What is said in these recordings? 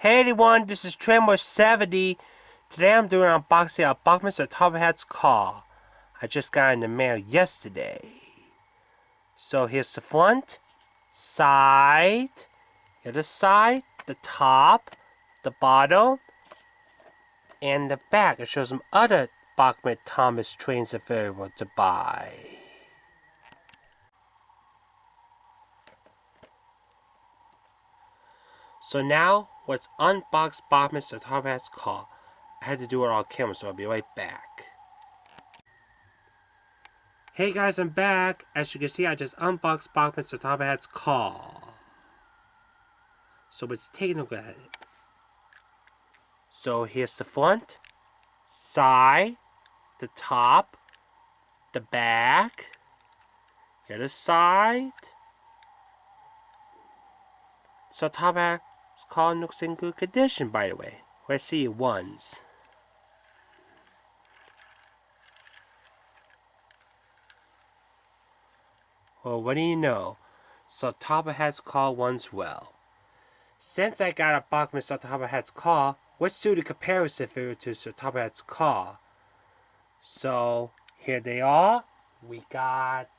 Hey everyone, this is Tremor70. Today I'm doing an unboxing of Bachmann Topham Hatt's car. I just got in the mail yesterday. So here's the front, side, the other side, the top, the bottom, and the back. It shows some other Bachmann Thomas trains available to buy. So now, let's unbox Bachmann Topham Hatt's car. I had to do it on camera, so I'll be right back. Hey guys, I'm back. As you can see, I just unboxed Bachmann Topham Hatt's car. So let's take a look at it. So here's the front, side, the top, the back, the other side. So Topham Hatt's car looks in good condition, by the way. Let's see it once. Well, what do you know? So Topham Hatt's car runs well. Since I got a Bachmann Topham Hatt's car, let's do the comparison video to Topham Hatt's car. So here they are. We got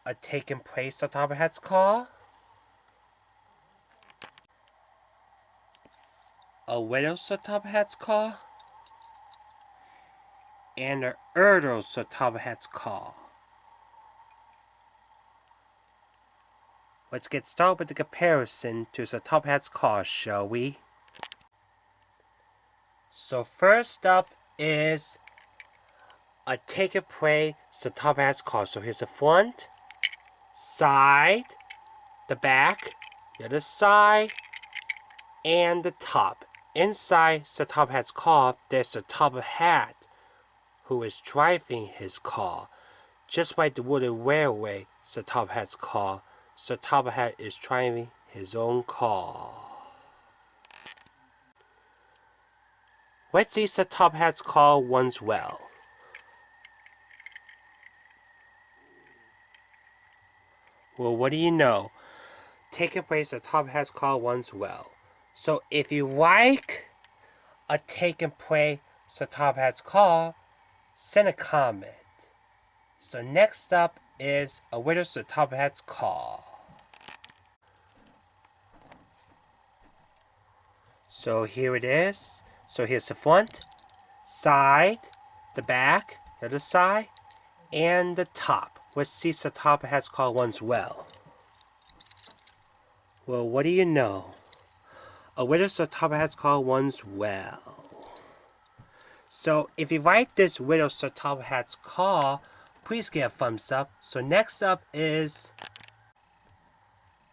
a taking place Topham Hatt's car, a widow's Topham Hatt's car, and an Erdo's Topham Hatt's car. Let's get started with the comparison to Topham Hatt's car, shall we? So first up is a take and play Topham Hatt's car. So here's the front, side, the back, the other side, and the top. Inside Topham Hatt's car, there's Topham Hatt, who is driving his car. Just like the wooden railway, Topham Hatt's car, Topham Hatt is driving his own car. Let's see Topham Hatt's car runs well. Well, what do you know? Taking place Topham Hatt's car runs well. So if you like a take and play Topham Hatt's car, send a comment. So next up is a widow's Topham Hatt's car. So here it is. So here's the front, side, the back, the other side, and the top. Let's see Topham Hatt's car runs well. Well, what do you know? A widow's Topham Hatt's car runs well. So if you like this widow's Topham Hatt's car, please give a thumbs up. So next up is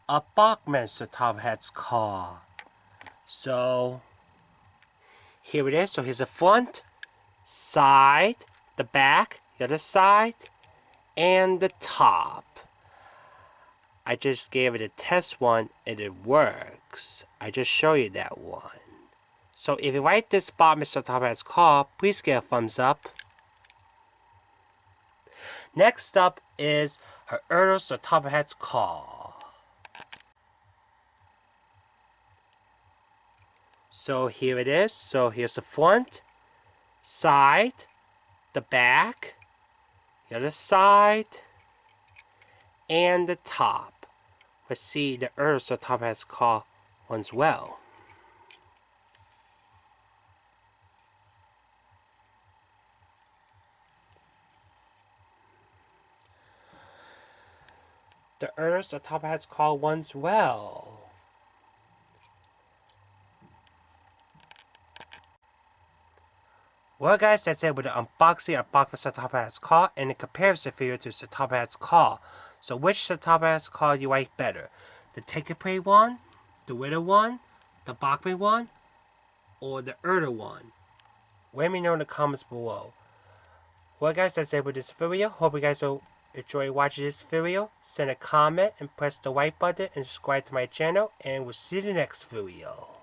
a Bachmann Topham Hatt's car. So here it is. So here's the front, side, the back, the other side, and the top. I just gave it a test one and it works. I just show you that one. So if you like this Bachmann Topham Hatt's car, please give a thumbs up. Next up is her Erdo's Topham Hatt's car. So here it is. So here's the front, side, the back, the other side, and the top. Let's see the Erdo's Topham Hatt's car runs well. The Erdo's Topham Hatt's car runs well. Well guys, that's it with the unboxing of Bachmann Topham Hatt's car and the comparison video to Topham Hatt's car. So which Topham Hatt's car you like better? The take and play one, the widow one, the Bachmann one, or the Erdo one? Let me know in the comments below. Well guys, that's it with this video. Hope you guys will enjoy watching this video. Send a comment and press the like button and subscribe to my channel, and we'll see you in the next video.